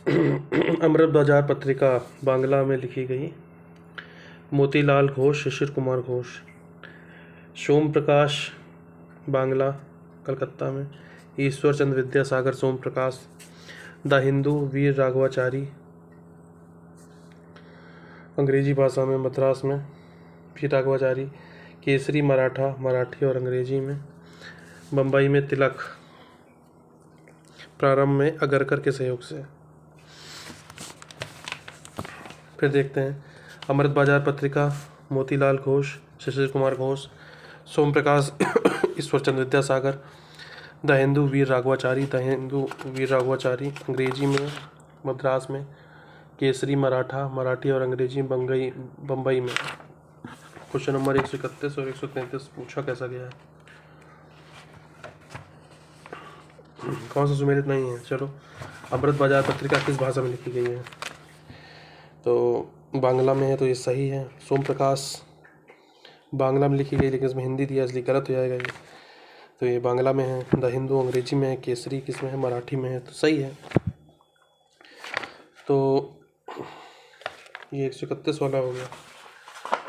अमृत बाजार पत्रिका बांग्ला में लिखी गई। मोतीलाल घोष, शिशिर कुमार घोष। सोम प्रकाश बांग्ला कलकत्ता में। ईश्वर चंद्र विद्यासागर सोम प्रकाश। द हिंदू वीर राघवाचारी अंग्रेजी भाषा में मद्रास में वीर राघवाचारी। केसरी मराठा मराठी और अंग्रेजी में। बम्बई में तिलक, प्रारंभ में अगरकर के सहयोग से। फिर देखते हैं अमृत बाजार पत्रिका, मोतीलाल घोष, शिशिर कुमार घोष, सोम प्रकाश, ईश्वर चंद्र विद्यासागर। द हिंदू वीर राघवाचारी, द हिंदू वीर राघवाचारी अंग्रेजी में मद्रास में। केसरी मराठा मराठी और अंग्रेजी बम्बई में। क्वेश्चन नंबर 131 और 133 पूछा कैसा गया है, कौन सा सुमेलित नहीं है। चलो, अमृत बाजार पत्रिका किस भाषा में लिखी गई है, तो बांग्ला में है, तो ये सही है। सोम प्रकाश बांग्ला में लिखी गई, लेकिन इसमें हिंदी दिया इसलिए गलत हो जाएगा ये, तो ये बांग्ला में है। द हिंदू अंग्रेजी में है। केसरी किस में है, मराठी में है, तो सही है। तो ये 131 वाला हो गया।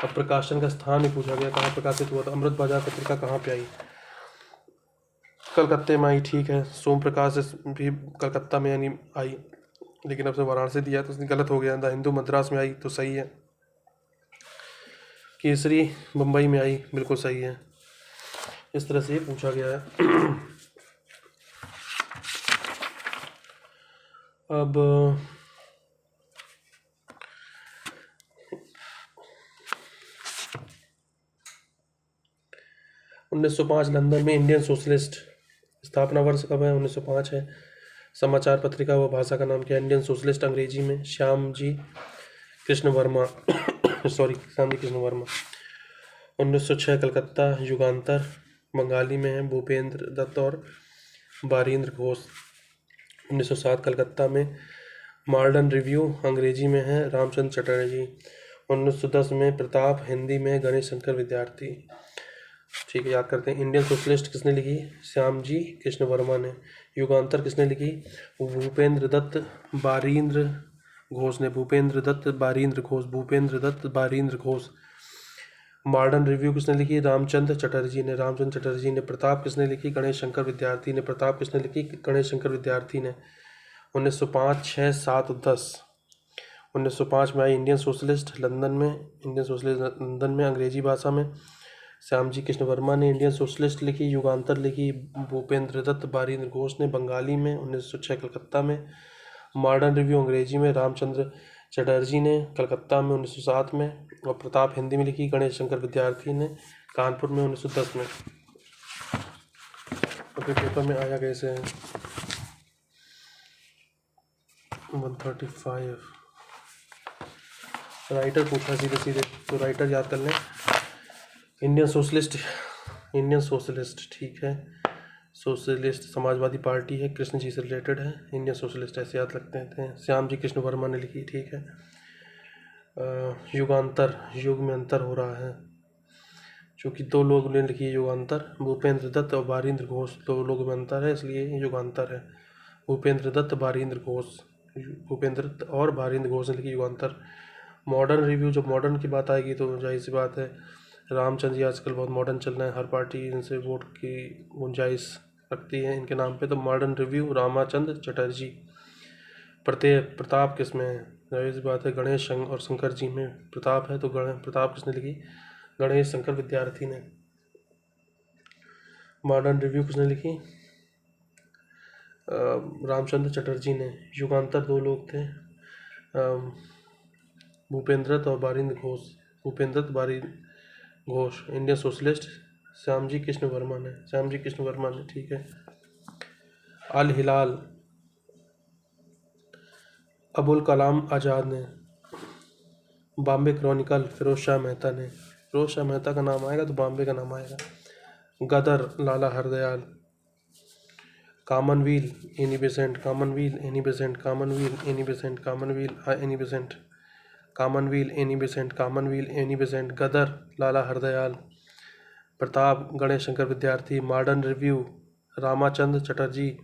अब प्रकाशन का स्थान ही पूछा गया, कहाँ प्रकाशित हुआ था। अमृत बाजार पत्रिका कहाँ पे आई, कलकत्ते में आई, ठीक है। सोम प्रकाश भी कलकत्ता में यानी आई, लेकिन अब से वाराणसी दिया तो उसने गलत हो गया। द हिंदू मद्रास में आई तो सही है। केसरी बम्बई में आई, बिल्कुल सही है। इस तरह से पूछा गया है। अब 1905 लंदन में इंडियन सोशलिस्ट, स्थापना वर्ष कब है, 1905 है। समाचार पत्रिका व भाषा का नाम क्या है, इंडियन सोशलिस्ट अंग्रेजी में। श्यामजी कृष्ण वर्मा श्यामजी कृष्ण वर्मा। 1906 कलकत्ता, युगांतर बंगाली में है, भूपेंद्र दत्त और बारिंद्र घोष। 1907 कलकत्ता में मॉडर्न रिव्यू अंग्रेजी में है, रामचंद्र चटर्जी। 1910 में प्रताप हिंदी में, गणेश शंकर विद्यार्थी। ठीक है, याद करते हैं। इंडियन सोशलिस्ट किसने लिखी, श्यामजी कृष्ण वर्मा ने। युगांतर किसने लिखी, भूपेंद्र दत्त बारिंद्र घोष ने। भूपेंद्र दत्त बारिंद्र घोष, भूपेंद्र दत्त बारिंद्र घोष। मॉडर्न रिव्यू किसने लिखी, रामचंद्र चटर्जी ने, रामचंद्र चटर्जी ने। प्रताप किसने लिखी, गणेश शंकर विद्यार्थी ने, प्रताप किसने लिखी, गणेश शंकर विद्यार्थी ने। 1905, 6, 7, 10। 1905 में आई इंडियन सोशलिस्ट लंदन में, इंडियन सोशलिस्ट लंदन में अंग्रेजी भाषा में। श्यामजी कृष्ण वर्मा ने इंडियन सोशलिस्ट लिखी, युगांतर लिखी भूपेंद्र दत्त बारिंद्र घोष ने बंगाली में। 1906 कलकत्ता में। मॉडर्न रिव्यू अंग्रेजी में रामचंद्र चटर्जी ने, कलकत्ता में 1907 में। और प्रताप हिंदी में लिखी गणेश शंकर विद्यार्थी ने, कानपुर में 1910 में। अभी पेपर में आया कैसे है, 135 राइटर पूछा सीधे सीधे, तो राइटर याद कर लें। इंडियन सोशलिस्ट ठीक है। सोशलिस्ट समाजवादी पार्टी है, कृष्ण जी से रिलेटेड है। इंडियन सोशलिस्ट ऐसे याद रखते हैं। श्याम जी कृष्ण वर्मा ने लिखी, ठीक है। युगांतर, युग में अंतर हो रहा है, क्योंकि दो लोग ने लिखी है युगांतर, भूपेंद्र दत्त और बारिंद्र घोष। दो लोगों में अंतर है, इसलिए युगांतर है। भूपेंद्र दत्त बारिंद्र घोष, भूपेंद्र दत्त और बारिंद्र घोष ने लिखी युगांतर। मॉडर्न रिव्यू, जब मॉडर्न की बात आएगी तो जाहिर सी बात है, रामचंद्र जी आजकल बहुत मॉडर्न चल रहे हैं, हर पार्टी इनसे वोट की गुंजाइश रखती है इनके नाम पे, तो मॉडर्न रिव्यू रामाचंद्र चटर्जी। प्रताप किस में है, जाहिर सी बात है गणेश और शंकर जी में प्रताप है, तो प्रताप किसने लिखी, गणेश शंकर विद्यार्थी ने। मॉडर्न रिव्यू किसने लिखी, रामचंद्र चटर्जी ने। युगांतर दो लोग थे, भूपेंद्र दत्त और बारिंद्र घोष, भूपेंद्र दत्त बारिंद्र घोष। इंडियन सोशलिस्ट श्यामजी कृष्ण वर्मा ने, श्यामजी कृष्ण वर्मा ने, ठीक है। अल हिलाल अबुल कलाम आज़ाद ने। बॉम्बे क्रॉनिकल फिरोज शाह मेहता ने, फिरोज शाह मेहता का नाम आएगा तो बॉम्बे का नाम आएगा। Ghadar Lala Hardayal. Commonweal Annie Besant, Commonweal Annie Besant, Commonweal Annie Besant, Commonweal Annie Besant, Commonweal Annie Besant, Commonweal Annie Besant. Ghadar Lala Hardayal. Pratap Ganesh Shankar Vidyarthi. Modern Review Ramachandra Chatterjee.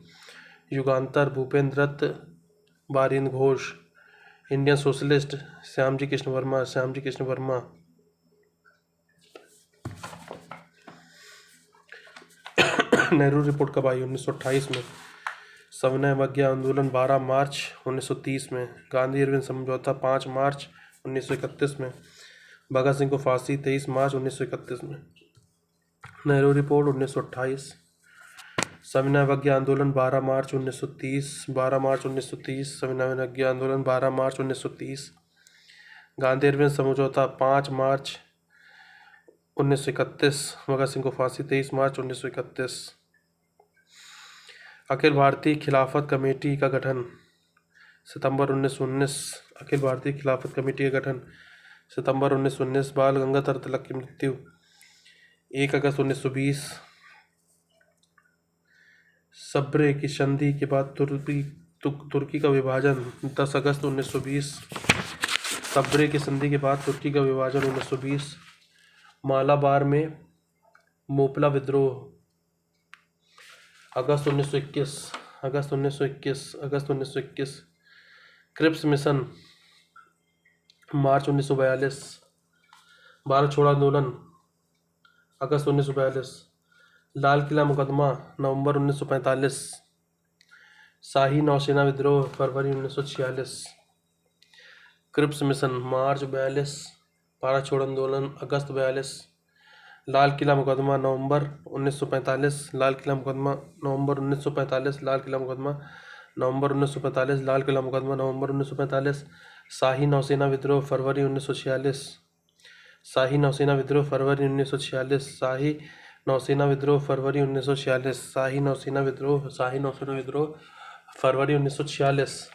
Yugantar Bhupendra Dutt Barindra Ghosh. Indian Socialist Shyamji Krishna Varma. Nehru report कब आई? 1928 में। सविनय अवज्ञा आंदोलन 12 मार्च 1930 में। गांधी इरविन समझौता 5 मार्च 1931 में। भगत सिंह को फांसी 23 मार्च 1931 में। नेहरू रिपोर्ट 1928। सविनय अवज्ञा आंदोलन 12 मार्च 1930। सविनय अवज्ञा आंदोलन 12 मार्च 1930। गांधी इरविन समझौता 5 मार्च 1931। भगत सिंह को फांसी 23 मार्च 1931। अखिल भारतीय खिलाफत कमेटी का गठन सितंबर 1919। अखिल भारतीय खिलाफत कमेटी का गठन सितंबर 1919। बाल गंगाधर तिलक की मृत्यु 1 अगस्त 1920। सब्रे की संधि के बाद तुर्की का विभाजन 10 अगस्त 1920। सब्रे की संधि के बाद तुर्की का विभाजन 1920। मालाबार में मोपला विद्रोह अगस्त 1921। क्रिप्स मिशन मार्च 1942। भारत छोड़ो आंदोलन अगस्त 1942। लाल किला मुकदमा नवंबर 1945। शाही नौसेना विद्रोह फरवरी 1946। क्रिप्स मिशन मार्च 42। भारत छोड़ो आंदोलन अगस्त 42। लाल किला मुकदमा नवंबर 1945। लाल किला मुकदमा नवंबर 1945। लाल किला मुकदमा नवंबर 1945। लाल किला मुकदमा नवंबर 1945। शाही नौसेना विद्रोह फरवरी 1946। शाही नौसेना विद्रोह फरवरी 1946। शाही नौसेना विद्रोह फरवरी 1946। शाही नौसेना विद्रोह फरवरी 1946।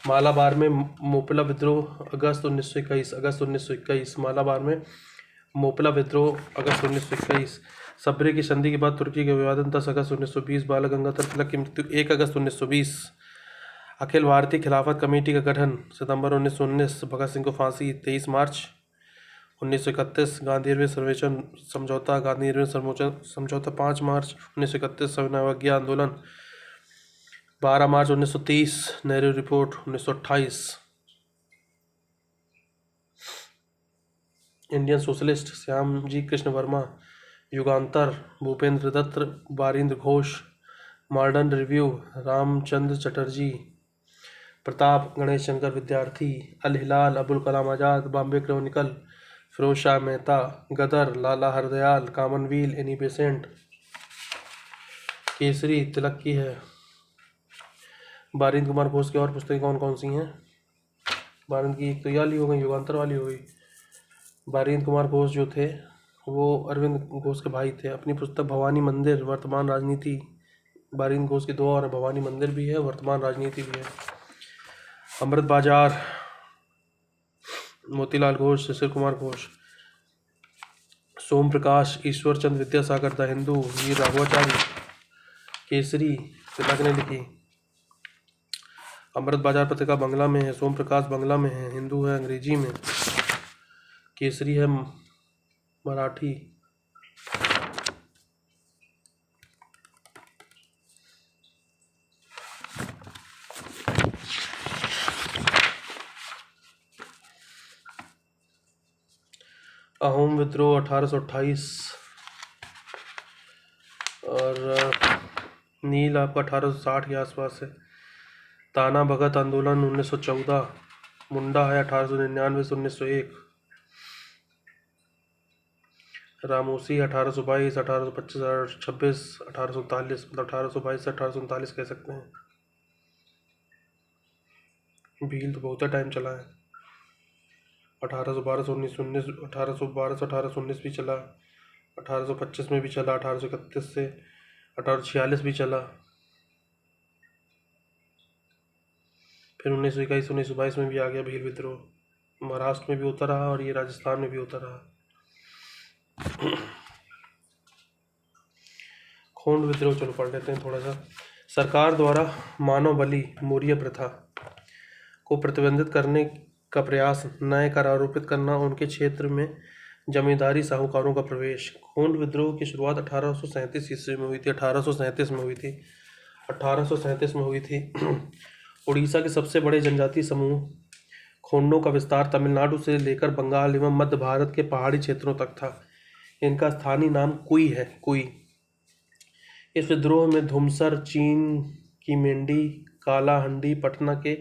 मालाबार में मोपला विद्रोह अगस्त 1921। मालाबार में मोपला विद्रोह अगस्त 1921। सब्रे की संधि के बाद तुर्की का विभाजन 10 अगस्त 1920। बाल गंगाधर तिलक की मृत्यु 1 अगस्त 1920। अखिल भारतीय खिलाफत कमेटी का गठन सितंबर 1919। भगत सिंह को फांसी 23 मार्च 1931। गांधी इरविन समझौता 5 मार्च 1931। सविनय अवज्ञा आंदोलन 12 मार्च 1930। Nehru report 1928। Indian Socialist Shyamji Krishna Varma. Yugantar Bhupendra Dutt. Barindra Ghosh. Modern Review Ramchandra Chatterjee. Pratap Ganesh Shankar Vidyarthi. Al Hilal Abul Kalam Azad. Bombay Chronicle Firoz Shah Mehta. Ghadar Lala Hardayal. Commonwealth Annie Besant. Kesari Tilak की है। बारिंद्र कुमार घोष की और पुस्तकें कौन कौन सी हैं? बारिंद्र की एक तो ये वाली हो गई, युगांतर वाली हो गई। बारिंद्र कुमार घोष जो थे वो अरविंद घोष के भाई थे। अपनी पुस्तक भवानी मंदिर वर्तमान राजनीति, बारिंद्र घोष की 2 और भवानी मंदिर भी है, वर्तमान राजनीति भी है। अमृत बाजार मोतीलाल घोष। शिशिर कुमार घोष। सोम प्रकाश ईश्वर चंद विद्यासागर द हिंदू वीर राघवाचार्य। केसरी तिलक ने लिखी। अमृत बाजार पत्रिका बंगला में है। सोम प्रकाश बंगला में है। हिंदू है अंग्रेजी में। केसरी है मराठी। अहोम विद्रोह 1828 और नील आपका 1860 के आसपास है। ताना भगत आंदोलन 1914। मुंडा है 1899 से 1901। रामोसी 1822, 1825, 1826, 1839, मतलब 1822 से 1839 कह सकते हैं। भील तो बहुत टाइम चला है। 1812 से 1919, 1812 से 1819 भी चला, 1825 में भी चला, 1831 से 1846 भी चला, फिर 1921 1922 में भी आ गया भील विद्रोह। महाराष्ट्र में भी होता रहा और ये राजस्थान में भी होता रहा। खोंड विद्रोह चलो पढ़ लेते हैं थोड़ा सा। सरकार द्वारा मानव बलि मौर्य प्रथा को प्रतिबंधित करने का प्रयास, नए कर आरोपित करना, उनके क्षेत्र में जमींदारी साहूकारों का प्रवेश। खोंड विद्रोह की शुरुआत 1837 ईस्वी में हुई थी। 1837 में हुई थी। उड़ीसा के सबसे बड़े जनजातीय समूह खोंडों का विस्तार तमिलनाडु से लेकर बंगाल एवं मध्य भारत के पहाड़ी क्षेत्रों तक था। इनका स्थानीय नाम कुई है। कुई। इस विद्रोह में धुमसर, चीन की मेंढी, कालाहंडी, पटना के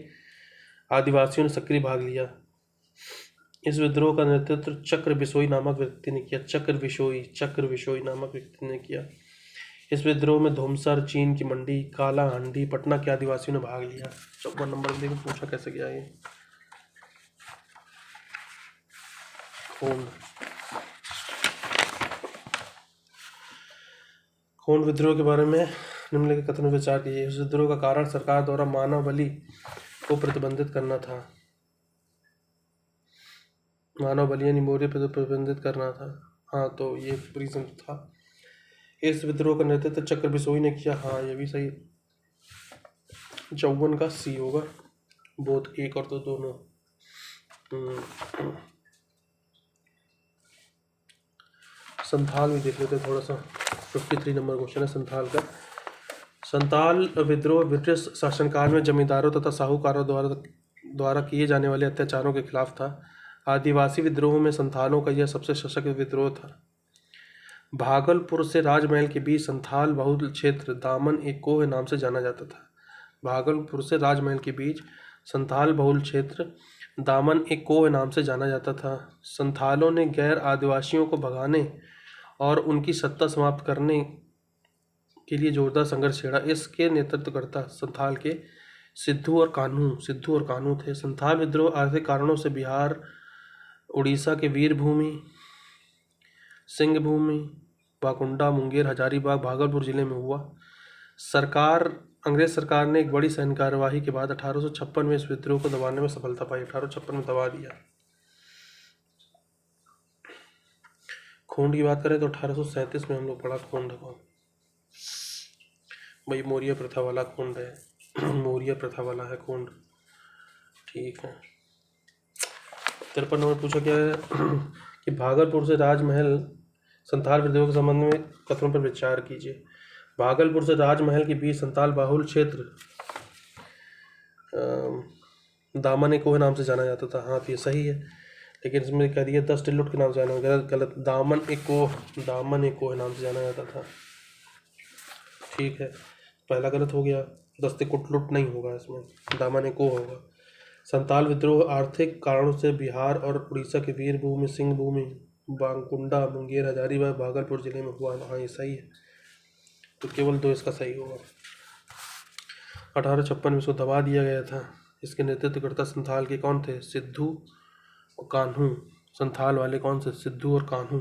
आदिवासियों ने सक्रिय भाग लिया। इस विद्रोह का नेतृत्व चक्र बिसोई नामक व्यक्ति ने किया। चक्र बिसोई नामक व्यक्ति ने किया। इस विद्रोह में धुमसर, चीन की मंडी, कालाहंडी, पटना के आदिवासियों ने भाग लिया। 54 नंबर में पूछा कैसे गया ये। खोंड विद्रोह के बारे में निम्नलिखित कथन विचार कीजिए। इस विद्रोह का कारण सरकार द्वारा मानव बलि को प्रतिबंधित करना था। मानव बलि यानी मौर्य पर प्रतिबंधित करना था। हाँ, तो ये रीजन था। इस विद्रोह का नेतृत्व चक्र बिसोई ने किया। हाँ, ये भी सही। 54 का सी होगा। बोथ 1 और 2 दोनों। संथाल भी देख लेते थोड़ा सा। 53 नंबर क्वेश्चन है संथाल का। संथाल विद्रोह ब्रिटिश शासनकाल में जमींदारों तथा साहूकारों द्वारा किए जाने वाले अत्याचारों के खिलाफ था। आदिवासी विद्रोह में संथालों का यह सबसे सशक्त विद्रोह था। भागलपुर से राजमहल के बीच संथाल बहुल क्षेत्र दामन एक कोह नाम से जाना जाता था। भागलपुर से राजमहल के बीच संथाल बहुल क्षेत्र दामन एक कोह नाम से जाना जाता था। संथालों ने गैर आदिवासियों को भगाने और उनकी सत्ता समाप्त करने के लिए जोरदार संघर्ष छेड़ा। इसके नेतृत्वकर्ता संथाल के सिद्धू और कान्हू थे। संथाल विद्रोह आर्थिक कारणों से बिहार, उड़ीसा के वीरभूमि, सिंहभूमि, वाकुंडा, मुंगेर, हजारीबाग, भागलपुर जिले में हुआ। अंग्रेज सरकार ने एक बड़ी सैन्य कार्यवाही के बाद 1856 में इस विद्रोह को दबाने में सफलता पाई। 1856 में दबा दिया। खोंड की बात करें तो 1837 में हम लोग पढ़ा खोंड को। भाई मौर्य प्रथा वाला खोंड है। मौर्य प्रथा वाला है खोंड। ठीक है। 53 नंबर पूछा क्या है कि भागलपुर से राजमहल संथाल विद्रोह के संबंध में कथनों पर विचार कीजिए। भागलपुर से राजमहल के बीच संथाल बाहुल क्षेत्र दामन कोह नाम से जाना जाता था। हाँ, तो ये सही है, लेकिन इसमें कह दिया 10 टिल्लुट के नाम से जाना। गलत। दामन एक कोह नाम से जाना जाता था। ठीक है, पहला गलत हो गया। 10 कुटलुट नहीं होगा इसमें, दामन एक कोह होगा। संथाल विद्रोह आर्थिक कारणों से बिहार और उड़ीसा के वीरभूमि, सिंहभूमि, वाकुंडा, मुंगेर, हजारीबाग, भागलपुर जिले में हुआ। हाँ, ये सही है, तो केवल 2 इसका सही होगा। 1856 में इसको दबा दिया गया था। इसके नेतृत्वकर्ता संथाल के कौन थे? सिद्धू और कान्हू। संथाल वाले कौन से? सिद्धू और कान्हू।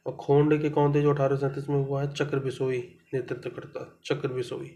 और खोंड के कौन थे जो 1837 में हुआ है? चक्र बिसोई नेतृत्वकर्ता, चक्र बिसोई।